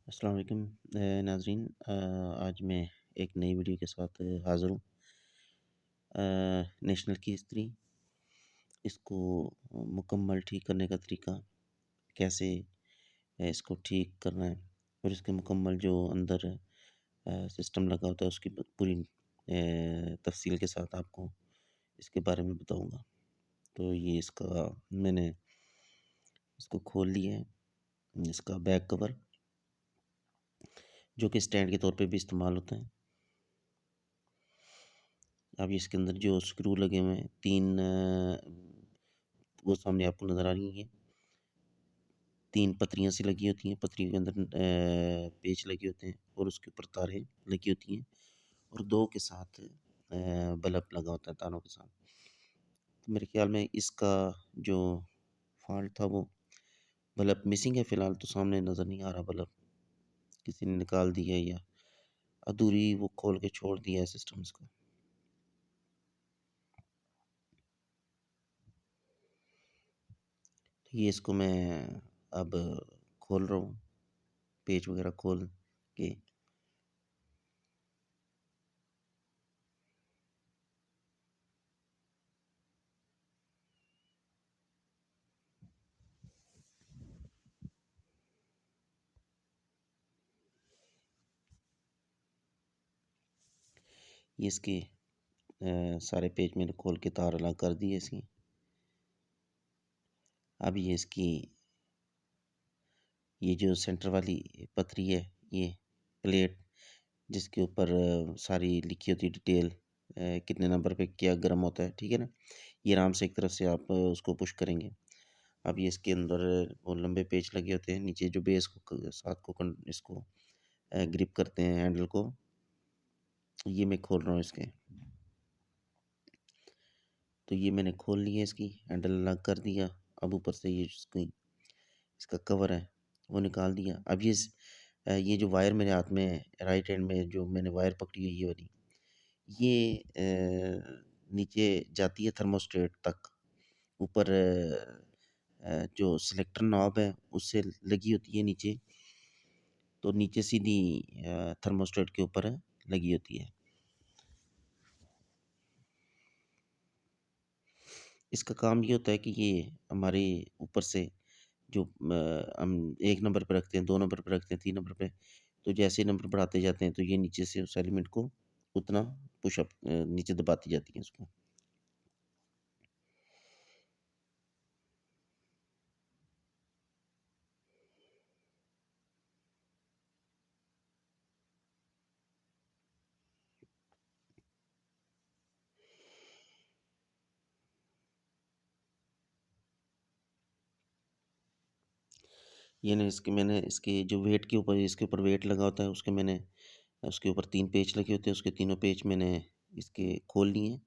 अस्सलाम वालेकुम नाज़रीन। आज मैं एक नई वीडियो के साथ हाज़िर हूँ। नेशनल की इस्त्री इसको मुकम्मल ठीक करने का तरीका, कैसे इसको ठीक करना है और इसके मुकम्मल जो अंदर सिस्टम लगा होता है उसकी पूरी तफ़सील के साथ आपको इसके बारे में बताऊँगा। तो ये इसका मैंने इसको खोल लिया है, इसका बैक कवर जो कि स्टैंड के तौर पे भी इस्तेमाल होता है। अब इसके अंदर जो स्क्रू लगे हुए हैं 3 वो सामने आपको नज़र आ रही हैं। 3 पतरियाँ सी लगी होती हैं, पतरियों के अंदर पेच लगे होते हैं और उसके ऊपर तारें लगी होती हैं और 2 के साथ बल्ब लगा होता है तारों के साथ। तो मेरे ख़्याल में इसका जो फ़ॉल्ट था वो बल्ब मिसिंग है, फ़िलहाल तो सामने नज़र नहीं आ रहा बल्ब, किसी ने निकाल दिया या अधूरी वो खोल के छोड़ दिया है सिस्टम इसका। तो ये इसको मैं अब खोल रहा हूँ, पेच वग़ैरह खोल के। ये इसके सारे पेच मैंने खोल के तार अलग कर दिए इसकी। अब ये जो सेंटर वाली पतरी है, ये प्लेट जिसके ऊपर सारी लिखी होती है डिटेल, कितने नंबर पे क्या गर्म होता है, ठीक है ना? ये आराम से एक तरफ से आप उसको पुश करेंगे। अब ये इसके अंदर वो लंबे पेच लगे होते हैं, नीचे जो बेस को साथ को इसको ग्रिप करते हैं हैंडल को, ये मैं खोल रहा हूँ इसके। तो ये मैंने खोल लिया, इसकी हैंडल अलग कर दिया। अब ऊपर से इसका कवर है वो निकाल दिया। अब ये जो वायर मेरे हाथ में है, राइट हैंड में जो मैंने वायर पकड़ी हुई है ये वाली, ये नीचे जाती है थर्मोस्टेट तक। ऊपर जो सिलेक्टर नॉब है उससे लगी होती है नीचे, तो नीचे सीधी थर्मोस्टेट के ऊपर लगी होती है। इसका काम ये होता है कि ये हमारे ऊपर से जो हम 1 नंबर पे रखते हैं, 2 नंबर पे रखते हैं, 3 नंबर पे, तो जैसे ही नंबर बढ़ाते जाते हैं तो ये नीचे से उस एलिमेंट को उतना पुशअप नीचे दबाती जाती है उसको। ये ना इसके मैंने इसके जो वेट के ऊपर इसके ऊपर वेट लगा होता है उसके ऊपर 3 पेच लगे होते हैं, उसके तीनों पेच मैंने इसके खोल लिए हैं।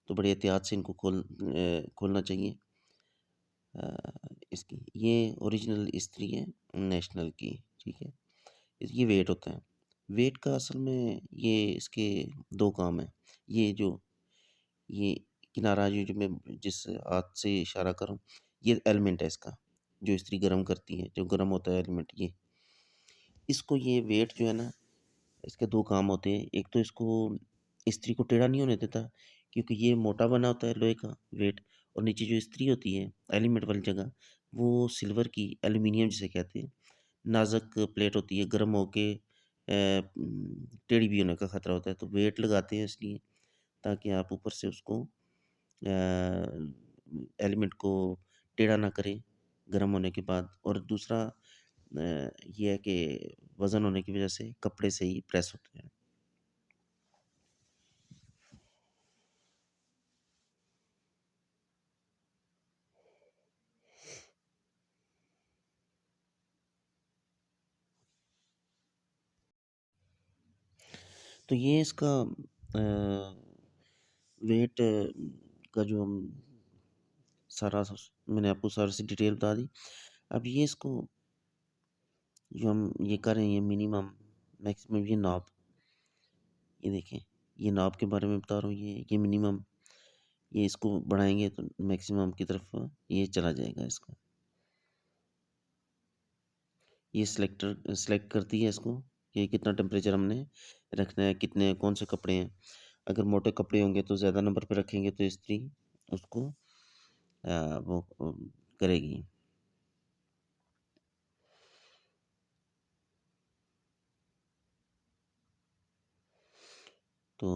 तो बड़े एहतियात से इनको खोलना चाहिए। इसकी ये ओरिजिनल इस्त्री है नेशनल की, ठीक है? ये वेट होता है। वेट का असल में ये इसके 2 काम हैं। ये जो ये किनारा ये जो मैं जिस हाथ से इशारा कर रहा हूँ, ये एलिमेंट है इसका, जो इस्त्री गरम करती है, जो गरम होता है एलिमेंट ये। इसको ये वेट जो है ना, इसके 2 काम होते हैं। एक तो इसको इस्त्री को टेढ़ा नहीं होने देता, क्योंकि ये मोटा बना होता है लोहे का वेट, और नीचे जो इस्त्री होती है एलिमेंट वाली जगह, वो सिल्वर की एल्यूमीनियम जिसे कहते हैं, नाज़ुक प्लेट होती है, गर्म होके टेढ़ी भी होने का खतरा होता है। तो वेट लगाते हैं इसलिए, ताकि आप ऊपर से उसको एलिमेंट को टेढ़ा ना करें गर्म होने के बाद। और दूसरा ये है कि वज़न होने की वज़ह से कपड़े से ही प्रेस होते हैं। तो ये इसका वेट का जो हम सारा मैंने आपको सारी सी डिटेल बता दी। अब ये इसको जो हम ये कर रहे हैं, ये मिनिमम मैक्सिमम ये नॉब, ये देखें, ये नॉब के बारे में बता रहा हूँ, ये मिनिमम, ये इसको बढ़ाएँगे तो मैक्सिमम की तरफ ये चला जाएगा इसका। ये सेलेक्ट करती है इसको कि कितना टेम्परेचर हमने रखना है, कितने कौन से कपड़े हैं। अगर मोटे कपड़े होंगे तो ज़्यादा नंबर पे रखेंगे तो इस्त्री उसको वो करेगी। तो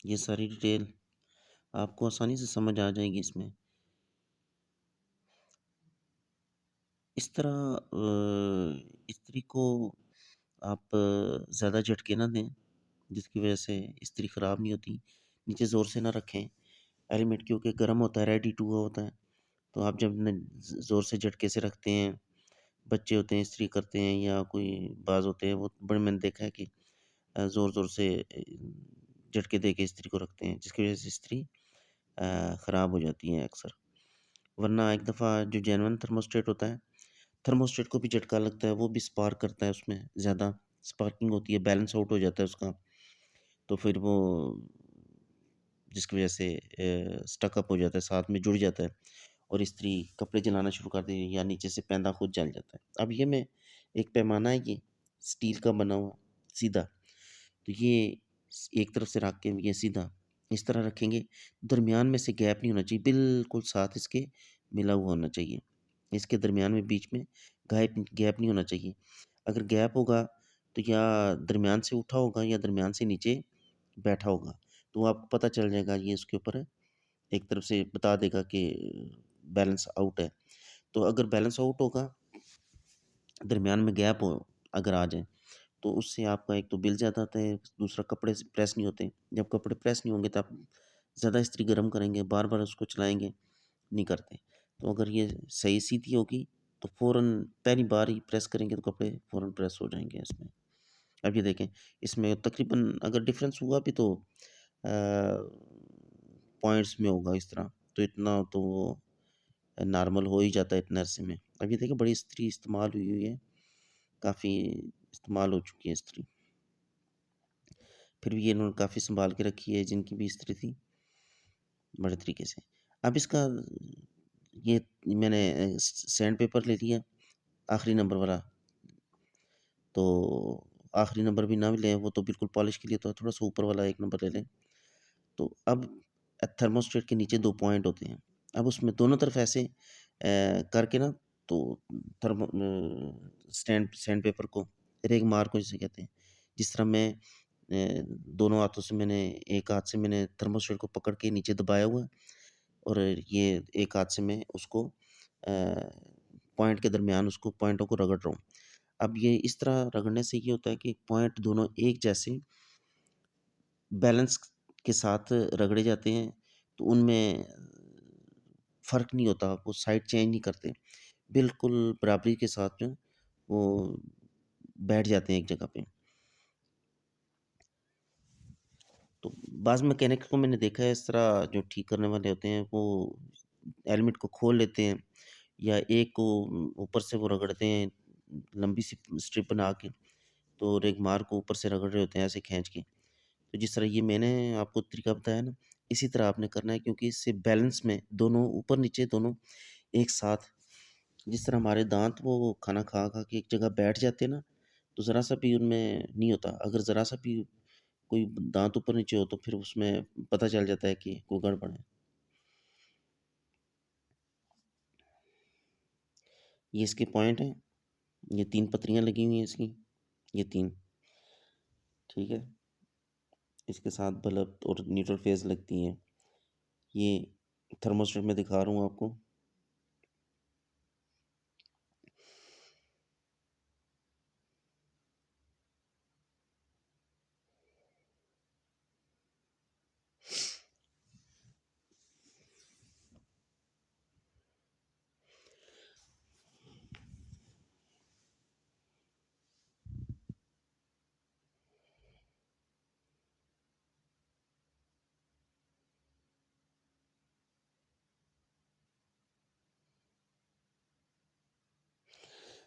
ये सारी डिटेल आपको आसानी से समझ आ जाएगी इसमें। इस तरह इस्त्री को आप ज़्यादा झटके ना दें, जिसकी वजह से इस्त्री ख़राब नहीं होती। नीचे ज़ोर से ना रखें, एलिमेंट क्योंकि गर्म होता है, रेडी टू गो होता है। तो आप जब न ज़ोर से झटके से रखते हैं, बच्चे होते हैं इस्त्री करते हैं या कोई बाज़ होते हैं, वो बड़े मैंने देखा है कि ज़ोर-ज़ोर से झटके दे के इस्त्री को रखते हैं, जिसकी वजह से इस्त्री ख़राब हो जाती है अक्सर। वरना एक दफ़ा जो जेन्युइन थर्मोस्टेट होता है, थर्मोस्टेट को भी झटका लगता है, वो भी स्पार्क करता है उसमें ज़्यादा स्पार्किंग होती है, बैलेंस आउट हो जाता है उसका। तो फिर वो जिसकी वजह से स्टक अप हो जाता है, साथ में जुड़ जाता है और इस्त्री कपड़े जलाना शुरू कर देती है या नीचे से पैंदा खुद जल जाता है। अब ये मैं एक पैमाना है ये, स्टील का बना हुआ, सीधा। तो ये एक तरफ से रख के ये सीधा इस तरह रखेंगे, दरमियान में से गैप नहीं होना चाहिए, बिल्कुल साथ इसके मिला हुआ होना चाहिए। इसके दरमियान में बीच में गैप गैप नहीं होना चाहिए। अगर गैप होगा तो या दरमियान से उठा होगा या दरमियान से नीचे बैठा होगा। तो आपको पता चल जाएगा ये उसके ऊपर एक तरफ से बता देगा कि बैलेंस आउट है। तो अगर बैलेंस आउट होगा, दरमियान में गैप हो अगर आ जाए तो उससे आपका एक तो बिल ज़्यादा आता है, दूसरा कपड़े से प्रेस नहीं होते। जब कपड़े प्रेस नहीं होंगे तो आप ज़्यादा इस्त्री गर्म करेंगे, बार-बार उसको चलाएँगे, नहीं करते। तो अगर ये सही सीधी होगी तो फ़ौरन पहली बार ही प्रेस करेंगे तो कपड़े फ़ौरन प्रेस हो जाएँगे इसमें। अब ये देखें, इसमें तकरीबन अगर डिफ़रेंस हुआ भी तो पॉइंट्स में होगा इस तरह, तो इतना तो नॉर्मल हो ही जाता है इतने अरसे में। अब ये देखिए बड़ी इस्त्री इस्तेमाल हुई हुई है, काफ़ी इस्तेमाल हो चुकी है इस्त्री। फिर भी ये इन्होंने काफ़ी सँभाल के रखी है जिनकी भी इस्त्री थी, बड़े तरीके से। अब इसका ये मैंने सैंड पेपर ले लिया, आखिरी नंबर वाला, तो आखिरी नंबर भी ना भी लें, वो तो बिल्कुल पॉलिश के लिए तो थोड़ा-सा ऊपर वाला 1 नंबर ले लें। तो अब थर्मोस्टेट के नीचे 2 पॉइंट होते हैं। अब उसमें दोनों तरफ ऐसे करके ना तो स्टैंड सैंड पेपर को रेगमार को जिसे कहते हैं। जिस तरह मैं दोनों हाथों से मैंने एक हाथ से मैंने थर्मोस्टेट को पकड़ के नीचे दबाया हुआ है और ये एक हाथ से मैं उसको पॉइंट के दरमियान उसको पॉइंटों को रगड़ रहा हूँ। अब ये इस तरह रगड़ने से ये होता है कि पॉइंट दोनों एक जैसे बैलेंस के साथ रगड़े जाते हैं, तो उनमें फ़र्क नहीं होता, वो साइड चेंज नहीं करते। बिल्कुल बराबरी के साथ में वो बैठ जाते हैं एक जगह पे। तो बाज़ मैकेनिक को मैंने देखा है इस तरह जो ठीक करने वाले होते हैं, वो हेलमेट को खोल लेते हैं या एक को ऊपर से वो रगड़ते हैं, लंबी सी स्ट्रिप बना के, तो रेगमार को ऊपर से रगड़ रहे होते हैं ऐसे खींच के। तो जिस तरह ये मैंने आपको तरीका बताया ना, इसी तरह आपने करना है क्योंकि इससे बैलेंस में दोनों ऊपर-नीचे दोनों एक साथ जिस तरह हमारे दाँत वो खाना खा-खा के एक जगह बैठ जाते हैं ना, तो ज़रा-सा भी उनमें नहीं होता। अगर ज़रा-सा भी कोई दाँत ऊपर-नीचे हो तो फिर उसमें पता चल जाता है कि कोई गड़बड़ है। ये इसके पॉइंट हैं, ये 3 पतरियाँ लगी हुई हैं इसकी, ये 3 ठीक है? इसके साथ बल्ब और न्यूट्रल फेस लगती हैं। ये थर्मोस्टेट मैं दिखा रहा हूँ आपको।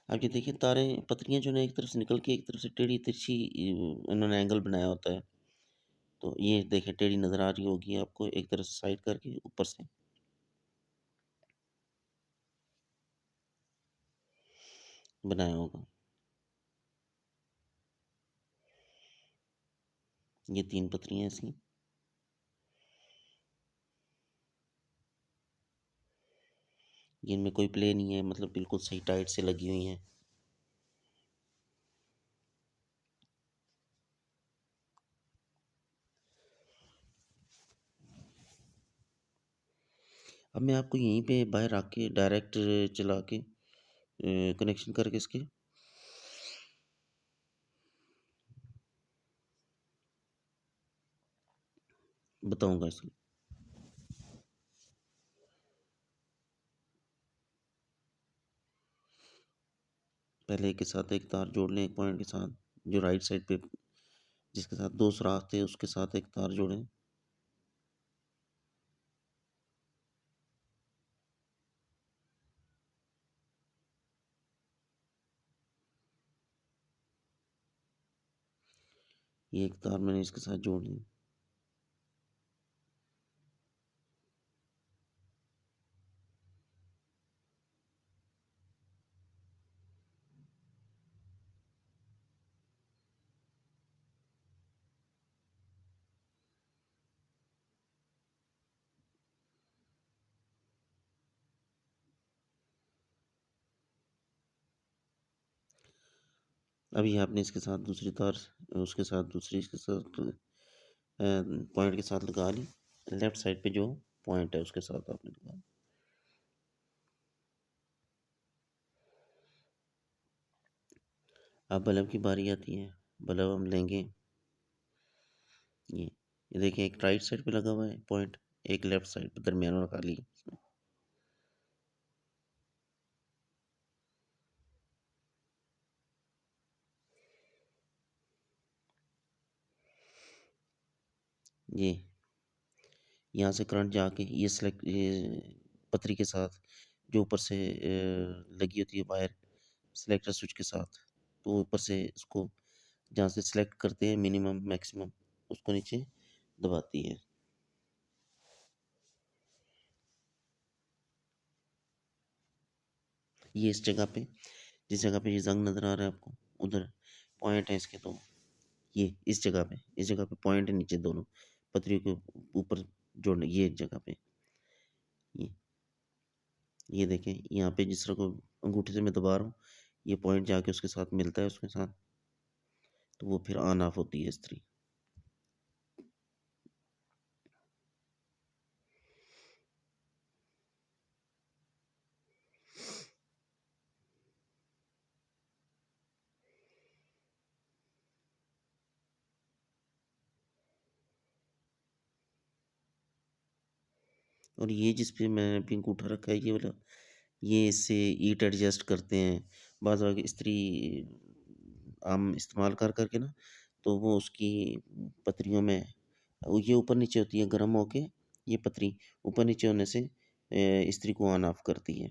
अब ये देखिए तारें पतरियाँ जो है ना एक तरफ से निकल के एक तरफ से टेढ़ी-तिरछी इन्होंने एंगल बनाया होता है। तो ये देखिए टेढ़ी नज़र आ रही होगी आपको एक तरफ से साइड करके ऊपर से। बनाया होगा। ये 3 पत्रियाँ इसकी। ये इनमें कोई प्ले नहीं है, मतलब बिल्कुल सही टाइट से लगी हुई हैं। अब मैं आपको यहीं पे बाहर आके डायरेक्ट चला के कनेक्शन करके इसके बताऊँगा इसको। पहले एक के साथ एक तार जोड़ लें, एक पॉइंट के साथ, जो राइट साइड पे जिसके साथ 2 सुराख थे उसके साथ एक तार जोड़ें। ये एक तार मैंने इसके साथ जोड़ दी। अभी आपने इसके साथ दूसरी तार उसके साथ दूसरी इसके साथ पॉइंट के साथ लगा ली। लेफ्ट साइड पे जो पॉइंट है उसके साथ आपने लगा ली। अब बल्ब की बारी आती है। बल्ब हम लेंगे ये देखिए, एक राइट साइड पे लगा हुआ है पॉइंट, एक लेफ्ट साइड पे दरमियान में रखा ली। ये यहाँ से करंट जाके ये सेलेक्ट ये पतरी के साथ जो ऊपर से लगी होती है वायर सेलेक्टर स्विच के साथ, तो ऊपर से इसको जहाँ से सेलेक्ट करते हैं मिनिमम मैक्सिमम उसको नीचे दबाती है। ये इस जगह पे, जिस जगह पे ये जंग नज़र आ रहा है आपको, उधर पॉइंट है इसके दो। ये इस जगह पे पॉइंट है नीचे दोनों पतरियों के ऊपर जोड़ने, ये जगह पे ये ये देखें यहाँ पे जिस तरह को अंगूठे से मैं दबा रहा हूँ, ये पॉइंट जाके उसके साथ मिलता है उसके साथ, तो वो फिर ऑन ऑफ होती है इस्त्री। और ये जिस पे मैंने अभी अंगूठा रखा है ये वाला, ये इससे हीट एडजस्ट करते हैं। बाज़ अगर इस्त्री आम इस्तेमाल कर कर के ना, तो वो उसकी पतरियों में वो ये ऊपर नीचे होती है, गर्म होके ये पतरी ऊपर नीचे होने से इस्त्री को ऑन ऑफ करती है।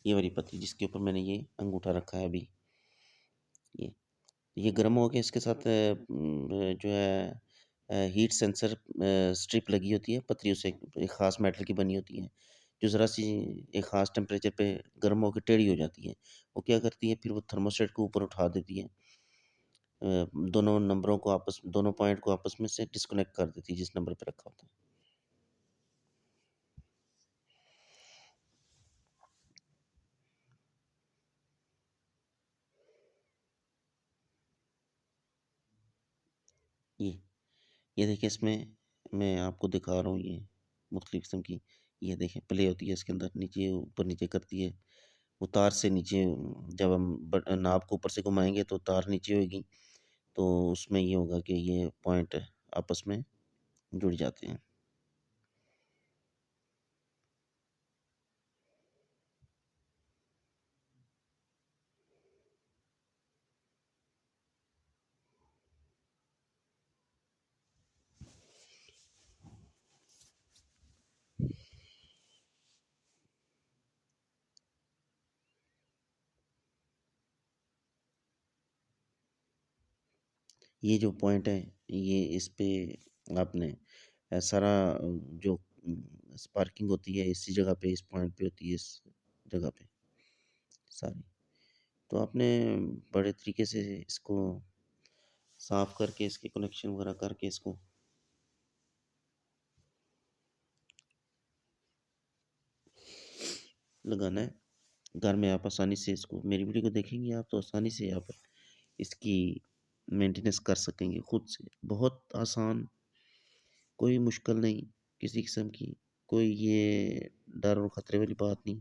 ये वाली पतरी जिसके ऊपर मैंने ये अंगूठा रखा है अभी, ये ये गर्म हो के इसके साथ जो है हीट सेंसर स्ट्रिप लगी होती है पतरियों से, एक ख़ास मेटल की बनी होती है, जो ज़रा सी एक ख़ास टेम्परेचर पे गर्म होके टेढ़ी हो जाती है। वो क्या करती है फिर वो थर्मोस्टेट को ऊपर उठा देती है। दोनों नंबरों को आपस दोनों पॉइंट को आपस में से डिस्कनेक्ट कर देती है जिस नंबर पे रखा होता है। ये ये देखिए इसमें मैं आपको दिखा रहा हूँ ये मुख्तलिफ़ किस्म की, ये देखें प्ले होती है इसके अंदर, नीचे ऊपर नीचे करती है। वो तार से नीचे जब हम नाब को ऊपर से घुमाएँगे तो तार नीचे होएगी, तो उसमें ये होगा कि ये पॉइंट आपस में जुड़ जाते हैं। ये जो पॉइंट है, ये इस पे आपने सारा जो स्पार्किंग होती है इसी जगह पे, इस पॉइंट पे होती है, इस जगह पे सारी। तो आपने बड़े तरीके से इसको साफ़ करके इसके कनेक्शन वगैरह करके इसको लगाना है। घर में आप आसानी से इसको मेरी वीडियो को देखेंगे आप तो आसानी से आप इसकी मेंटेनेंस कर सकेंगे खुद से। बहुत आसान, कोई मुश्किल नहीं किसी किस्म की, कोई ये डर और ख़तरे वाली बात नहीं।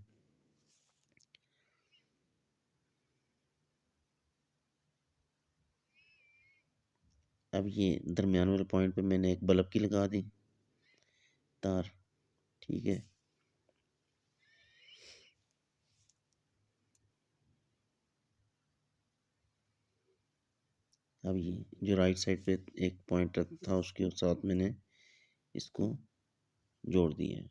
अब ये दरमियान वाले पॉइंट पे मैंने एक बल्ब की लगा दी तार, ठीक है। अब ये जो राइट साइड पे एक पॉइंट था उसके साथ मैंने इसको जोड़ दिया है।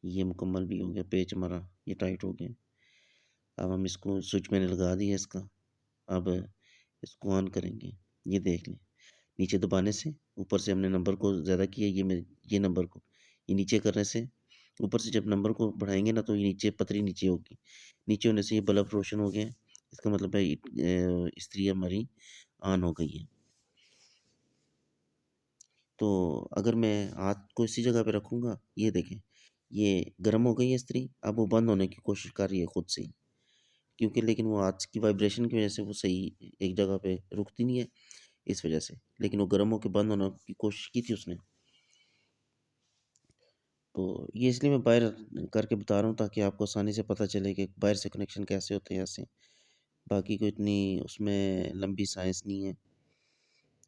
ये मुकम्मल भी हो गया, पेच हमारा ये टाइट हो गया। अब हम इसको स्विच मैंने लगा दिया इसका, अब इसको ऑन करेंगे। ये देख लें, नीचे दबाने से ऊपर से हमने नंबर को ज़्यादा किया, ये नंबर को ये नीचे करने से ऊपर से जब नंबर को बढ़ाएंगे ना तो ये नीचे पतरी नीचे होगी। नीचे होने से ये बल्ब रोशन हो गया है। इसका मतलब है इस्त्री हमारी ऑन हो गई है। तो अगर मैं हाथ को इसी जगह पे रखूँगा, ये देखें, ये गर्म हो गई है इस्त्री, अब वो बंद होने की कोशिश कर रही है खुद से ही। क्योंकि लेकिन वो हाथ की वाइब्रेशन की वज़ह से वो सही एक जगह पे रुकती नहीं है, इस वज़ह से। लेकिन वो गर्म होके बंद होने की कोशिश की थी उसने। तो ये इसलिए मैं बाहर करके बता रहा हूँ ताकि आपको आसानी से पता चले कि बाहर से कनेक्शन कैसे होते हैं ऐसे। बाकी कोई इतनी उसमें लंबी साइंस नहीं है,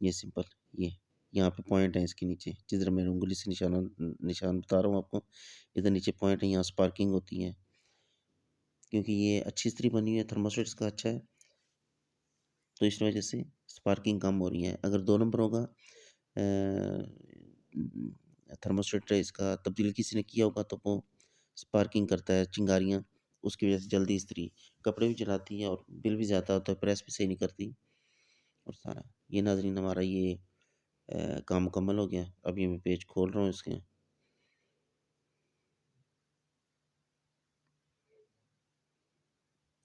ये सिंपल ये यहाँ पे पॉइंट है इसके नीचे, जिधर मैं उँगली से निशान बता रहा हूँ आपको, इधर नीचे पॉइंट है, यहाँ स्पार्किंग होती है। क्योंकि ये अच्छी इस्त्री बनी हुई है, थर्मास्टेट इसका अच्छा है, तो इस वजह से स्पार्किंग कम हो रही है। अगर 2 नंबर होगा थर्मास्टेट इसका तब्दील किसी ने किया होगा तो वो स्पार्किंग करता है, चिंगारियाँ, उसकी वजह से जल्दी इस्त्री कपड़े भी जलाती है और बिल भी ज़्यादा होता है, प्रेस भी सही नहीं करती और सारा। ये नाज़रीन हमारा ये काम मुकम्मल हो गया। अब ये मैं पेज खोल रहा हूँ इसके।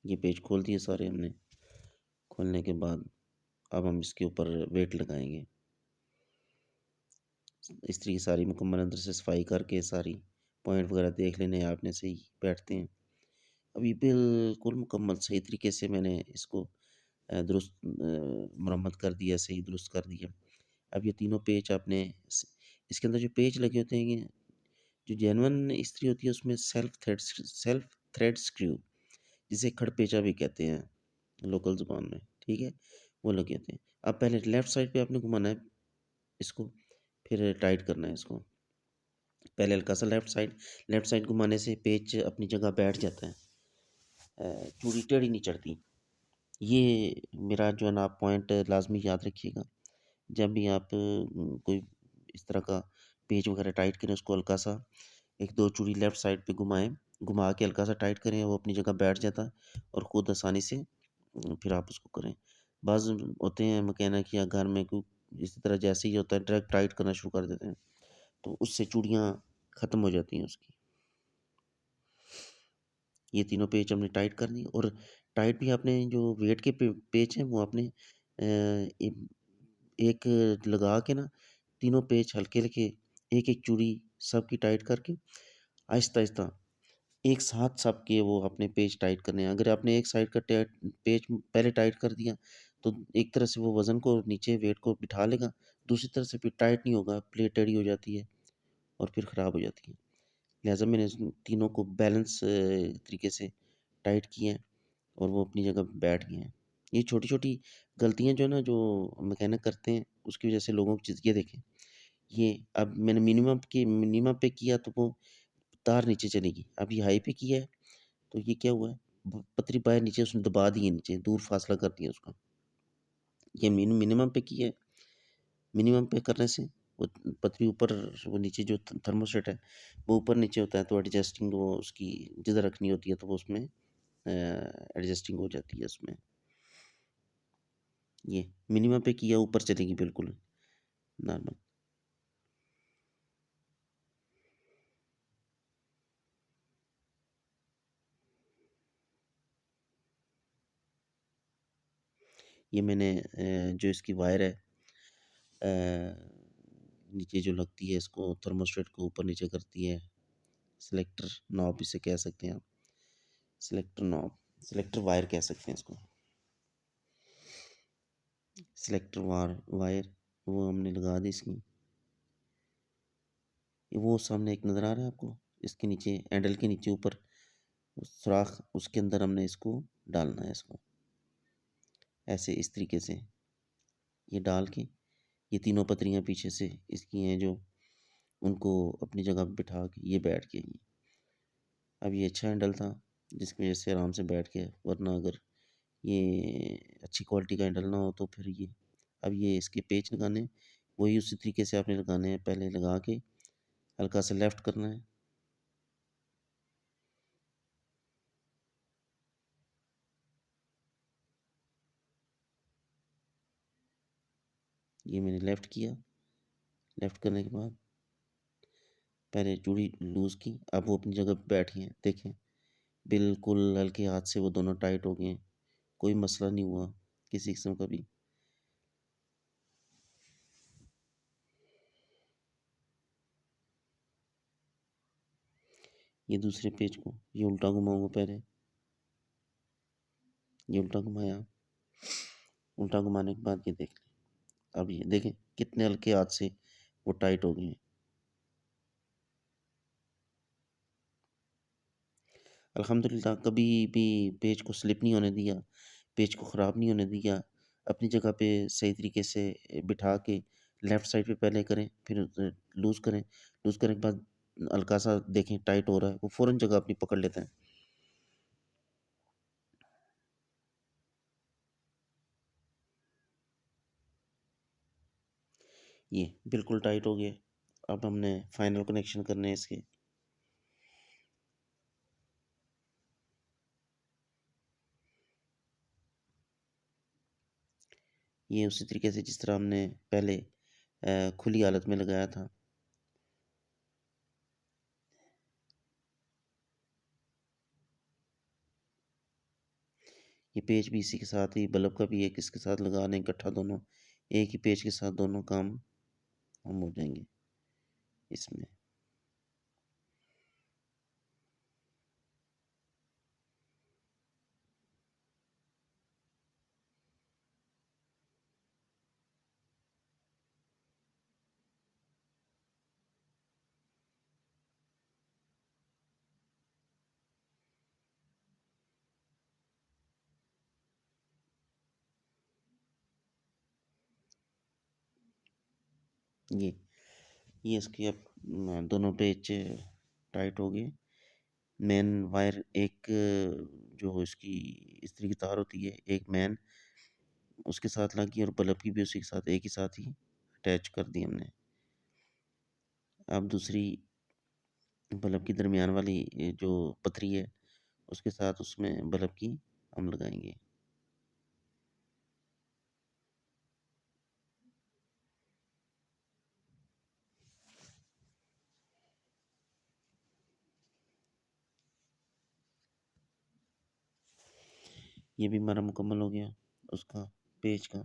ये पेज खोल दिए सारे हमने। खोलने के बाद अब हम इसके ऊपर वेट लगाएँगे। इस्त्री की सारी मुकम्मल अंदर से सफाई करके सारी पॉइंट वगैरह देख लेने हैं आपने, सही बैठते हैं। अब ये बिल्कुल मुकम्मल सही तरीके से मैंने इसको दुरुस्त मरम्मत कर दिया, सही दुरुस्त कर दिया। अब ये तीनों पेच आपने इसके अंदर जो पेच लगे होते हैं, ये जो जेन्युइन इस्त्री होती है उसमें सेल्फ थ्रेड स्क्रू, जिसे खड़पेचा भी कहते हैं लोकल ज़ुबान में, ठीक है? वो लगे होते हैं। अब पहले लेफ्ट साइड पे आपने घुमाना है इसको, फिर टाइट करना है इसको। पहले हल्का-सा लेफ्ट साइड घुमाने से पेच अपनी जगह बैठ जाता है। चूड़ी टेढ़ी नहीं चढ़ती। ये मेरा जो है ना आप पॉइंट लाज़मी याद रखिएगा। जब भी आप कोई इस तरह का पेच वगैरह टाइट करें, उसको हल्का-सा 1-2 चूड़ी लेफ्ट साइड पे घुमाएँ, घुमा के हल्का-सा टाइट करें, वो अपनी जगह बैठ जाता है और खुद आसानी से फिर आप उसको करें। बाज़ होते हैं मैकेनिक या घर में कोई इसी तरह जैसे ही होता है डायरेक्ट टाइट करना शुरू कर देते हैं, तो उससे चूड़ियाँ ख़त्म हो जाती हैं उसकी। ये तीनों पेच हमने टाइट कर दिए और टाइट भी आपने जो वेट के पेच हैं वो आपने ए एक लगा के ना तीनों पेच हल्के-हल्के एक-एक चूड़ी सबकी टाइट करके आहिस्ता-आहिस्ता एक साथ सबके वो अपने पेच टाइट करने हैं। अगर आपने एक साइड का पेच पहले टाइट कर दिया, तो एक तरह से वो वज़न को नीचे वेट को बिठा लेगा, दूसरी तरफ से फिर टाइट नहीं होगा, प्लेट टेढ़ी हो जाती है और फिर ख़राब हो जाती है। लिहाज़ा मैंने इस तीनों को बैलेंस तरीके से टाइट किया है और वो अपनी जगह बैठ गए हैं। ये छोटी-छोटी गलतियाँ जो है ना, जो मैकेनिक करते हैं, उसकी वजह से लोगों की चीज़ ये देखें, ये अब मैंने मिनिमम पे किया तो वो तार नीचे चली गई। अब ये हाई पे किया है, तो ये क्या हुआ है, पतरी वायर नीचे उसने दबा दी है नीचे, दूर फासला कर दिया उसका। ये मिनिमम पे किया है, मिनिमम पे करने से वो पतरी ऊपर, वो नीचे जो थर्मोस्टेट है, वो ऊपर-नीचे होता है, तो एडजस्टिंग वो उसकी जिधर रखनी होती है, तो वो उसमें एडजस्टिंग हो जाती है उसमें। ये मिनिमम पे किया, ऊपर चलेगी बिल्कुल नॉर्मल। ये मैंने जो इसकी वायर है अ, नीचे जो लगती है इसको थर्मोस्टेट को ऊपर नीचे करती है, सिलेक्टर नॉब इसे कह सकते हैं आप, सिलेक्टर नॉब, सिलेक्टर वायर कह सकते हैं इसको, सिलेक्टर वायर वो हमने लगा दी इसकी। वो सामने एक नज़र आ रहा है आपको, इसके नीचे हैंडल के नीचे ऊपर सुराख, उसके अंदर हमने इसको डालना है इसको, ऐसे इस तरीके से ये डाल के ये तीनों पतरियाँ पीछे से इसकी हैं जो, उनको अपनी जगह पे बिठा के ये बैठ गई। अब ये अच्छा हैंडल था जिसकी वजह से आराम से बैठ गया, वरना अगर ये अच्छी क्वालिटी का हैंडल ना हो तो फिर ये, अब ये इसके पेच लगाने, वही उसी तरीके से आपने लगाने हैं, पहले लगा के हल्का सा लेफ्ट करना है, ये मैंने लेफ्ट किया, लेफ्ट करने के बाद पहले चूड़ी लूज़ की, अब वो अपनी जगह पे बैठी हैं, देखें बिल्कुल हल्के हाथ से वो दोनों टाइट हो गए हैं, कोई मसला नहीं हुआ किसी किस्म का भी। ये दूसरे पेज को ये उल्टा घुमाऊंगा, पहले ये उल्टा घुमाया, उल्टा घुमाने के बाद ये देख लें, अब ये देखें कितने हल्के हाथ से वो टाइट हो गए हैं। अल्हम्दुलिल्लाह कभी भी पेज को स्लिप नहीं होने दिया, पेज को ख़राब नहीं होने दिया, अपनी जगह पे सही तरीके से बिठा के लेफ़्ट साइड पे पहले करें, फिर लूज़ करें, लूज़ करने के बाद हल्का सा देखें टाइट हो रहा है, वो फ़ौरन जगह अपनी पकड़ लेता है। ये बिल्कुल टाइट हो गया, अब हमने फाइनल कनेक्शन करने हैं इसके। ये उसी तरीके से जिस तरह हमने पहले खुली हालत में लगाया था। ये पेच भी इसी के साथ ही, बल्ब का भी एक इसके साथ लगा लें इकट्ठा दोनों, एक ही पेच के साथ दोनों काम हम हो जाएंगे इसमें। ये ये इसके अब दोनों पेच टाइट हो गए। मेन वायर एक जो इसकी इस्त्री की तार होती है, एक मेन उसके साथ लगी और बल्ब की भी उसी के साथ एक ही साथ ही अटैच कर दी हमने। अब दूसरी बल्ब की दरमियान वाली ये जो पतरी है उसके साथ उसमें बल्ब की हम लगाएंगे। ये भी हमारा मुकम्मल हो गया उसका पेज का।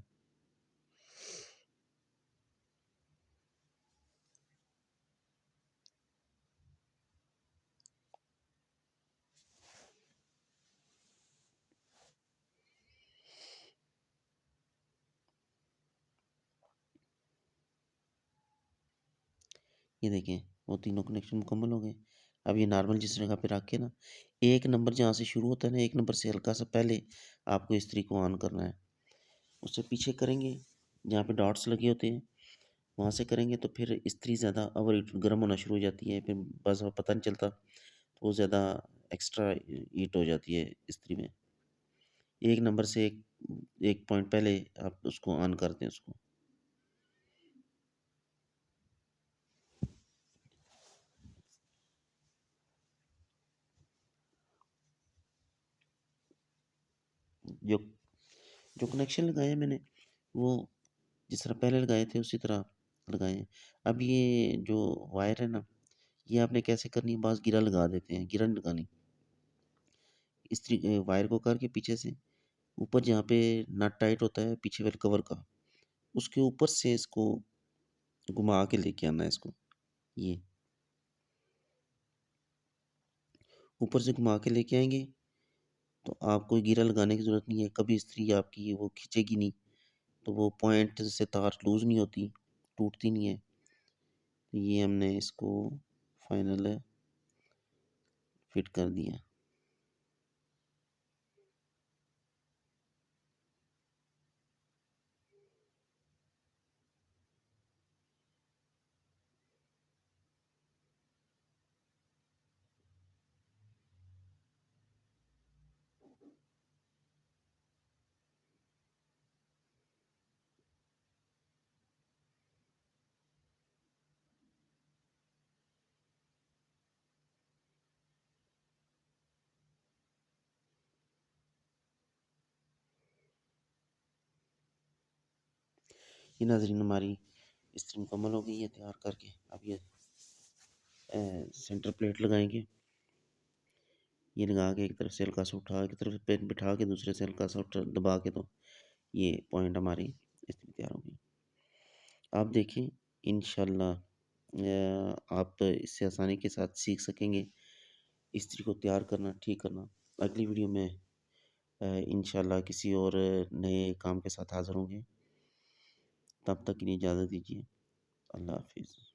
ये देखें वो तीनों कनेक्शन मुकम्मल हो गए। अब ये नॉर्मल जिस जगह पे रख के ना, एक नंबर जहाँ से शुरू होता है ना, एक नंबर से हल्का सा पहले आपको इस्त्री को ऑन करना है, उससे पीछे करेंगे जहाँ पे डॉट्स लगे होते हैं वहाँ से करेंगे तो फिर इस्त्री ज़्यादा ओवर हीट गर्म होना शुरू हो जाती है, फिर बस पता नहीं चलता, तो वो ज़्यादा एक्स्ट्रा हीट हो जाती है इस्त्री में। एक नंबर से एक एक पॉइंट पहले आप उसको ऑन कर दें उसको। जो जो कनेक्शन लगाए हैं मैंने वो जिस तरह पहले लगाए थे उसी तरह लगाए हैं। अब ये जो वायर है ना, ये आपने कैसे करनी है, बस गिरा लगा देते हैं, गिरा नहीं लगानी। इस्त्री वायर को करके पीछे से ऊपर जहाँ पे नट टाइट होता है पीछे वाले कवर का, उसके ऊपर से इसको घुमा के लेके आना है इसको। ये ऊपर से घुमा के लेके आएँगे तो आपको गिरा लगाने की ज़रूरत नहीं है, कभी इस्त्री आपकी वो खींचेगी नहीं, तो वो पॉइंट से तार लूज़ नहीं होती, टूटती नहीं है। तो ये हमने इसको फाइनल फिट कर दिया। ये नाज़रीन हमारी इस्त्री मुकम्मल हो गई है तैयार करके। अब ये सेंटर प्लेट लगाएँगे। ये लगा के एक तरफ से हल्का सा उठा के तरफ पे बिठा के दूसरे से हल्का सा उठा दबा के तो ये पॉइंट हमारी इस्त्री तैयार हो गई। आप देखें इंशाल्लाह आप इससे आसानी के साथ सीख सकेंगे इस्त्री को तैयार करना, ठीक करना। अगली वीडियो में इंशाल्लाह किसी और नए काम के साथ हाज़िर होंगे। तब तक के लिए इजाज़त दीजिए। अल्लाह हाफ़िज़।